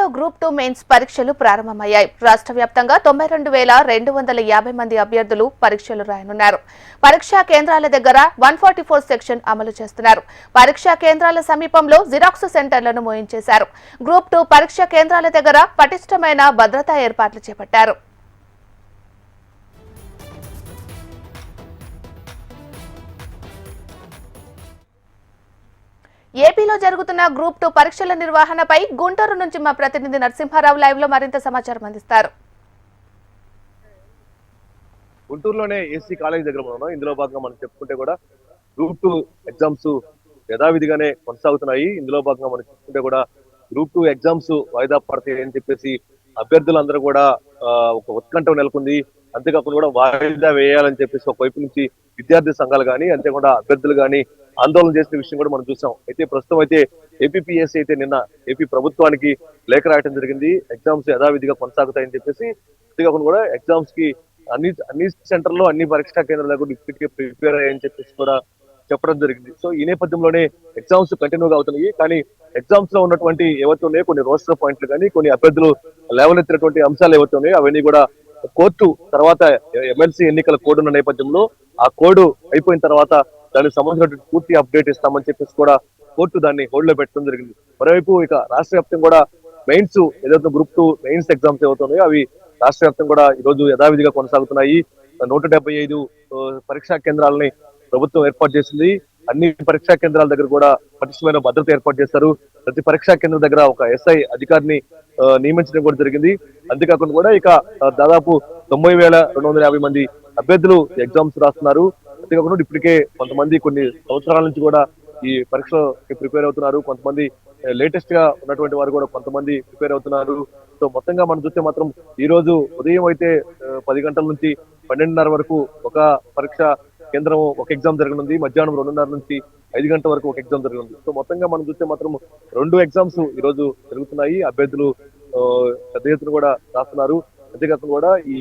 ఏపీలో group 2 mains పరీక్షలు ప్రారంభమయ్యాయి. రాష్ట్ర వ్యాప్తంగా 92,250 మంది అభ్యర్థులు పరీక్షలు రాయనున్నారు. పరీక్షా కేంద్రాల దగ్గర 144 సెక్షన్ అమలు చేస్తున్నారు. పరీక్షా కేంద్రాల సమీపంలో జిరాక్స్ సెంటర్లను మోయించేశారు. గ్రూప్ 2 పరీక్షా కేంద్రాల దగ్గర పటిష్టమైన భద్రతా ఏర్పాట్లు చేపట్టారు. ఏపీలో జరుగుతున్న గ్రూప్ 2 పరీక్షల నిర్వహణపై గుంటూరు నుంచి మా ప్రతినిధి నరసింహారావు లైవ్ లో మరింత సమాచారం అందిస్తారు. గుంటూరులోనే ఏసీ కాలేజ్ దగ్గర ఉన్నాం. ఇందులో భాగంగా మనం చెప్పుకుంటే కూడా గ్రూప్ 2 ఎగ్జామ్స్ యథావిధిగానే కొనసాగుతున్నాయి. ఇందులో భాగంగా మనం చెప్పుకుంటే కూడా గ్రూప్ 2 ఎగ్జామ్స్ వాయిదా పడతాయి అని చెప్పేసి అభ్యర్థులందరూ కూడా ఒక ఉత్కంఠ నెలకొంది. అంతేకాకుండా కూడా వాయిదా వేయాలని చెప్పేసి ఒకవైపు నుంచి విద్యార్థి సంఘాలు కానీ అంతేకాకుండా అభ్యర్థులు కానీ ఆందోళన చేసిన విషయం కూడా మనం చూసాం. అయితే ప్రస్తుతం అయితే ఏపీపీఎస్సీ అయితే నిన్న ఏపీ ప్రభుత్వానికి లేఖ రాయడం జరిగింది. ఎగ్జామ్స్ యథావిధిగా కొనసాగుతాయని చెప్పేసి, అంతేకాకుండా కూడా ఎగ్జామ్స్ కి అన్ని సెంటర్లో అన్ని పరీక్షా కేంద్రాలకు ఇప్పటికే ప్రిపేర్ అయ్యాయని చెప్పేసి కూడా చెప్పడం జరిగింది. సో ఈ నేపథ్యంలోనే ఎగ్జామ్స్ కంటిన్యూగా అవుతున్నాయి. కానీ ఎగ్జామ్స్ లో ఉన్నటువంటి ఏవైతే ఉన్నాయో కొన్ని రోస్టర్ పాయింట్లు కానీ కొన్ని అభ్యర్థులు లేవనెత్తినటువంటి అంశాలు ఏవైతే ఉన్నాయో అవన్నీ కూడా కోర్టు తర్వాత ఎమ్మెల్సీ ఎన్నికల కోడ్ ఉన్న నేపథ్యంలో ఆ కోడ్ అయిపోయిన తర్వాత దానికి సంబంధించిన పూర్తి అప్డేట్ ఇస్తామని చెప్పేసి కూడా కోర్టు దాన్ని హోల్డ్ లో పెట్టడం జరిగింది. మరోవైపు ఇక రాష్ట్ర వ్యాప్తంగా కూడా మెయిన్స్ ఏదైతే గ్రూప్ 2 మెయిన్స్ ఎగ్జామ్స్ ఏవవుతున్నాయో అవి రాష్ట్ర వ్యాప్తంగా కూడా ఈ రోజు యథావిధిగా కొనసాగుతున్నాయి. 175 పరీక్షా కేంద్రాలని ప్రభుత్వం ఏర్పాటు చేసింది. అన్ని పరీక్షా కేంద్రాల దగ్గర కూడా పటిష్టమైన భద్రత ఏర్పాటు చేస్తారు. ప్రతి పరీక్షా కేంద్రం దగ్గర ఒక ఎస్ఐ అధికారిని నియమించడం కూడా జరిగింది. అంతేకాకుండా కూడా ఇక దాదాపు 90,250 మంది అభ్యర్థులు ఎగ్జామ్స్ రాస్తున్నారు. అంతేకాకుండా ఇప్పటికే కొంతమంది కొన్ని సంవత్సరాల నుంచి కూడా ఈ పరీక్షకి ప్రిపేర్ అవుతున్నారు. కొంతమంది లేటెస్ట్ గా ఉన్నటువంటి వారు కూడా కొంతమంది ప్రిపేర్ అవుతున్నారు. సో మొత్తంగా మనం చూస్తే మాత్రం ఈ రోజు ఉదయం అయితే 10 గంటల నుంచి 12:30 వరకు ఒక పరీక్ష కేంద్రం ఒక ఎగ్జామ్ జరగనుంది. మధ్యాహ్నం 2:30 నుంచి 5 గంటల వరకు ఒక ఎగ్జామ్ జరగనుంది. సో మొత్తంగా మనం చూస్తే మాత్రం 2 ఎగ్జామ్స్ ఈ రోజు జరుగుతున్నాయి. అభ్యర్థులు పెద్ద ఎత్తున కూడా రాస్తున్నారు. అంతేకాకుండా కూడా ఈ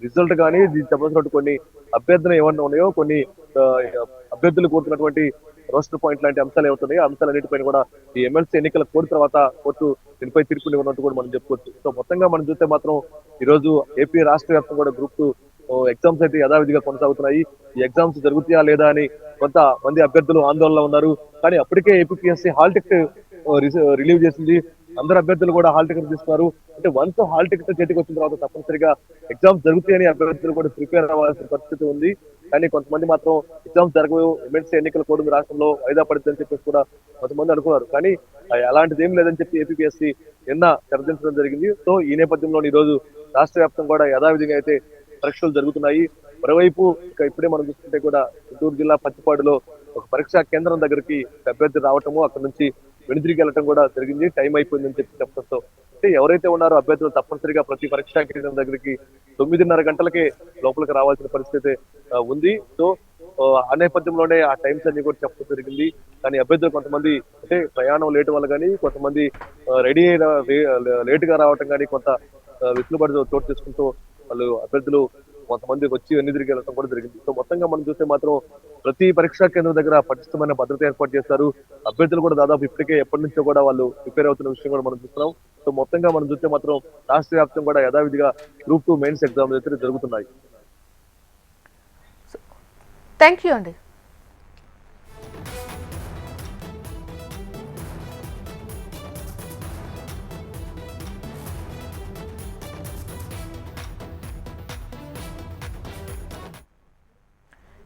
రిజల్ట్ కానీ దీనికి సంబంధించినటువంటి కొన్ని అభ్యర్థన ఏమన్నా ఉన్నాయో కొన్ని అభ్యర్థులు కోరుతున్నటువంటి రోస్టర్ పాయింట్ లాంటి అంశాలు ఏమవుతున్నాయో అంశాలన్నిటిపైన కూడా ఈ ఎమ్మెల్సీ ఎన్నికల కోడ్ తర్వాత కోర్టు దీనిపై తీర్పుని ఉన్నట్టు కూడా మనం చెప్పుకోవచ్చు. సో మొత్తంగా మనం చూస్తే మాత్రం ఈ రోజు ఏపీ రాష్ట్ర వ్యాప్తంగా కూడా గ్రూప్ 2 ఎగ్జామ్స్ అయితే యథావిధిగా కొనసాగుతున్నాయి. ఈ ఎగ్జామ్స్ జరుగుతాయా లేదా అని కొంతమంది అభ్యర్థులు ఆందోళనలో ఉన్నారు. కానీ అప్పటికే ఏపీపీఎస్సీ హాల్ టికెట్ రిలీవ్ చేసింది. అందరు అభ్యర్థులు కూడా హాల్ టికెట్ తీసుకున్నారు. అంటే వన్స్ హాల్ టికెట్ చేతికి వచ్చిన తర్వాత తప్పనిసరిగా ఎగ్జామ్స్ జరుగుతాయని అభ్యర్థులు కూడా ప్రిపేర్ అవ్వాల్సిన పరిస్థితి ఉంది. కానీ కొంతమంది మాత్రం ఎగ్జామ్స్ జరగవు, ఎమ్మెల్సీ ఎన్నికల కోడ్ రాష్ట్రంలో వాయిదా పడుతుందని చెప్పేసి కూడా కొంతమంది అనుకున్నారు. కానీ అలాంటిది ఏం లేదని చెప్పి ఏపీపీఎస్సీ నిన్న తెరదించడం జరిగింది. సో ఈ నేపథ్యంలో ఈ రోజు రాష్ట్ర వ్యాప్తంగా కూడా యథావిధిగా అయితే పరీక్షలు జరుగుతున్నాయి. మరోవైపు ఇప్పుడే మనం చూస్తుంటే కూడా గుంటూరు జిల్లా పత్తిపాడులో ఒక పరీక్షా కేంద్రం దగ్గరికి అభ్యర్థి రావటము అక్కడ నుంచి వెనుదిరిగి వెళ్ళటం కూడా జరిగింది. టైం అయిపోయిందని చెప్పి చెప్పడంతో అంటే ఎవరైతే ఉన్నారో అభ్యర్థులు తప్పనిసరిగా ప్రతి పరీక్షా కేంద్రం దగ్గరికి 9:30 గంటలకే లోపలికి రావాల్సిన పరిస్థితి ఉంది. సో ఆ నేపథ్యంలోనే ఆ టైమ్స్ అన్ని కూడా చెప్పడం జరిగింది. కానీ అభ్యర్థులు కొంతమంది అంటే ప్రయాణం లేటు వల్ల కానీ కొంతమంది రెడీ అయిన లేట్ గా రావటం కానీ కొంత వెసులుబాటు చోటు చేసుకుంటూ వాళ్ళు అభ్యర్థులు కొంతమంది వచ్చి వెనుదిరిగి వెళ్ళడం కూడా జరిగింది. సో మొత్తంగా మనం చూస్తే మాత్రం ప్రతి పరీక్షా కేంద్రం దగ్గర పటిష్టమైన భద్రత ఏర్పాటు చేస్తారు. అభ్యర్థులు కూడా దాదాపు ఇప్పటికే ఎప్పటి నుంచో కూడా వాళ్ళు ప్రిపేర్ అవుతున్న విషయం కూడా మనం చూస్తున్నాం. సో మొత్తంగా మనం చూస్తే మాత్రం రాష్ట్ర వ్యాప్తంగా కూడా యథావిధిగా గ్రూప్ 2 మెయిన్స్ ఎగ్జామ్స్ అయితే జరుగుతున్నాయి. థ్యాంక్ యూ అండి.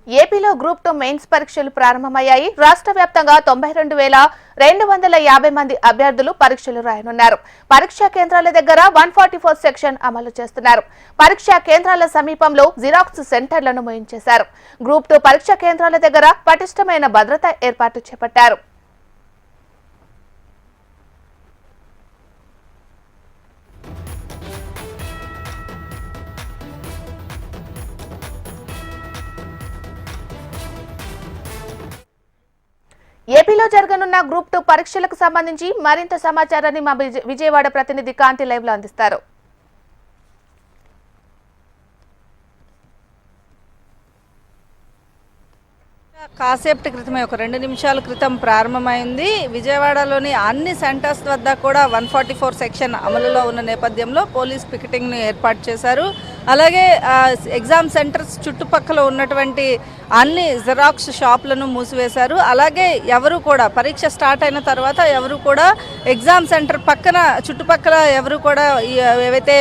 ఏపీలో గ్రూప్ 2 మెయిన్స్ పరీక్షలు ప్రారంభమయ్యాయి. రాష్ట్ర వ్యాప్తంగా 92,250 మంది అభ్యర్థులు పరీక్షలు రాయనున్నారు. పరీక్షా కేంద్రాల దగ్గర 144 సెక్షన్ అమలు చేస్తున్నారు. పరీక్షా కేంద్రాల సమీపంలో జిరాక్స్ సెంటర్లను మోయించేశారు. గ్రూప్ 2 పరీక్షా కేంద్రాల దగ్గర పటిష్టమైన భద్రతా ఏర్పాటు చేపట్టారు. ఏపీలో జరగనున్న గ్రూప్ 2 పరీక్షలకు సంబంధించి మరింత సమాచారాన్ని మా విజయవాడ ప్రతినిధి కాంతి లైవ్ లో అందిస్తారు. కాసేపటి క్రితమే ఒక 2 నిమిషాల క్రితం ప్రారంభమైంది. విజయవాడలోని అన్ని సెంటర్స్ వద్ద కూడా 144 సెక్షన్ అమలులో ఉన్న నేపథ్యంలో పోలీస్ పికెటింగ్ను ఏర్పాటు చేశారు. అలాగే ఎగ్జామ్ సెంటర్స్ చుట్టుపక్కల ఉన్నటువంటి అన్ని జిరాక్స్ షాపులను మూసివేశారు. అలాగే ఎవరు కూడా పరీక్ష స్టార్ట్ అయిన తర్వాత ఎవరు కూడా ఎగ్జామ్ సెంటర్ పక్కన చుట్టుపక్కల ఎవరు కూడా ఏవైతే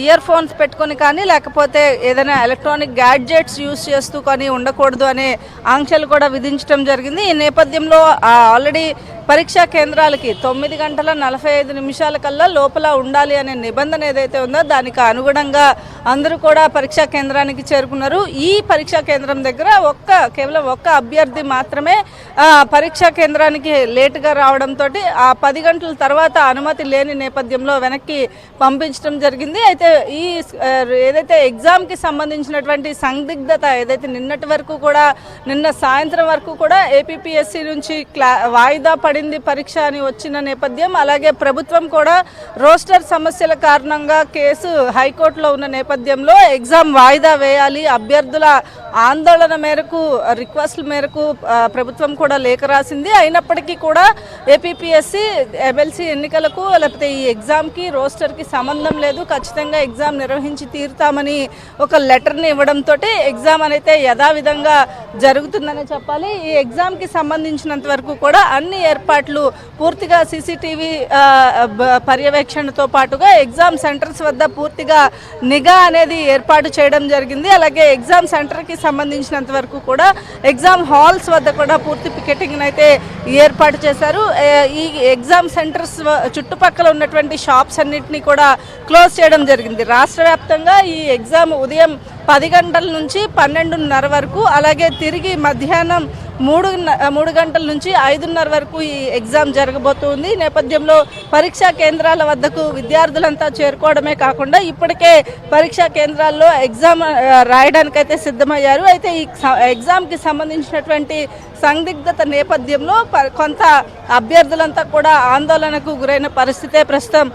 ఇయర్ ఫోన్స్ పెట్టుకొని కానీ లేకపోతే ఏదైనా ఎలక్ట్రానిక్ గ్యాడ్జెట్స్ యూజ్ చేస్తూ కానీ ఉండకూడదు అనే ఆంక్షలు కూడా విధించడం జరిగింది. ఈ నేపథ్యంలో ఆల్రెడీ పరీక్షా కేంద్రాలకి 9:45 కల్లా లోపల ఉండాలి అనే నిబంధన ఏదైతే ఉందో దానికి అనుగుణంగా అందరూ కూడా పరీక్షా కేంద్రానికి చేరుకున్నారు. ఈ పరీక్షా కేంద్రం దగ్గర కేవలం ఒక్క అభ్యర్థి మాత్రమే పరీక్షా కేంద్రానికి లేటుగా రావడంతో ఆ 10 గంటల తర్వాత అనుమతి లేని నేపథ్యంలో వెనక్కి పంపించడం జరిగింది. అయితే ఈ ఏదైతే ఎగ్జామ్కి సంబంధించినటువంటి సందిగ్ధత ఏదైతే నిన్న సాయంత్రం వరకు కూడా ఏపీపీఎస్సీ నుంచి వాయిదా పడింది పరీక్ష అని వచ్చిన నేపథ్యం, అలాగే ప్రభుత్వం కూడా రోస్టర్ సమస్యల కారణంగా కేసు హైకోర్టులో ఉన్న నేపథ్యంలో ఎగ్జామ్ వాయిదా వేయాలి, అభ్యర్థుల ఆందోళన మేరకు రిక్వెస్ట్ల మేరకు ప్రభుత్వం కూడా లేఖ రాసింది. అయినప్పటికీ కూడా ఏపీపీఎస్సీ ఎమ్మెల్సీ ఎన్నికలకు లేకపోతే ఈ ఎగ్జామ్కి రోస్టర్కి సంబంధం లేదు, ఖచ్చితంగా ఎగ్జామ్ నిర్వహించి తీరుతామని ఒక లెటర్ని ఇవ్వడంతో ఎగ్జామ్ అనేది యథావిధంగా జరుగుతుందనే చెప్పాలి. ఈ ఎగ్జామ్కి సంబంధించినంత వరకు కూడా అన్ని ఏర్పాట్లు పూర్తిగా సీసీటీవీ పర్యవేక్షణతో పాటుగా ఎగ్జామ్ సెంటర్స్ వద్ద పూర్తిగా నిఘా అనేది ఏర్పాటు చేయడం జరిగింది. అలాగే ఎగ్జామ్ సెంటర్కి సంబంధించినంత వరకు కూడా ఎగ్జామ్ హాల్స్ వద్ద కూడా పూర్తి పికెటింగ్ అయితే ఏర్పాటు చేశారు. ఈ ఎగ్జామ్ సెంటర్స్ చుట్టుపక్కల ఉన్నటువంటి షాప్స్ అన్నింటినీ కూడా క్లోజ్ చేయడం జరిగింది. రాష్ట్ర వ్యాప్తంగా ఈ ఎగ్జామ్ ఉదయం 10 గంటల నుంచి 12:30 వరకు, అలాగే తిరిగి మధ్యాహ్నం 3 గంటల నుంచి 5:30 వరకు ఈ ఎగ్జామ్ జరగబోతుంది. ఈ నేపథ్యంలో పరీక్షా కేంద్రాల వద్దకు విద్యార్థులంతా చేరుకోవడమే కాకుండా ఇప్పటికే పరీక్షా కేంద్రాల్లో ఎగ్జామ్ రాయడానికైతే సిద్ధమయ్యారు. అయితే ఈ ఎగ్జామ్కి సంబంధించినటువంటి సందిగ్ధత నేపథ్యంలో కొంత అభ్యర్థులంతా కూడా ఆందోళనకు గురైన పరిస్థితే ప్రస్తుతం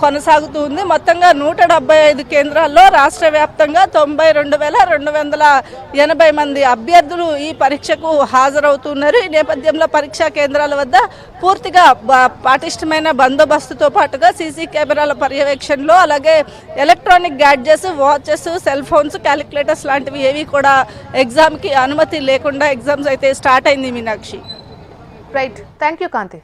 కొనసాగుతూ ఉంది. మొత్తంగా 175 కేంద్రాల్లో రాష్ట్ర వ్యాప్తంగా 92,280 మంది అభ్యర్థులు ఈ పరీక్షకు హాజరవుతున్నారు. ఈ నేపథ్యంలో పరీక్షా కేంద్రాల వద్ద పూర్తిగా పటిష్టమైన బందోబస్తుతో పాటుగా సీసీ కెమెరాల పర్యవేక్షణలో, అలాగే electronic gadgets, watches, cell phones, calculators లాంటివి ఏవి కూడా ఎగ్జామ్కి అనుమతి లేకుండా ఎగ్జామ్స్ అయితే స్టార్ట్ అయింది. Meenakshi. Right, thank you Kanthi.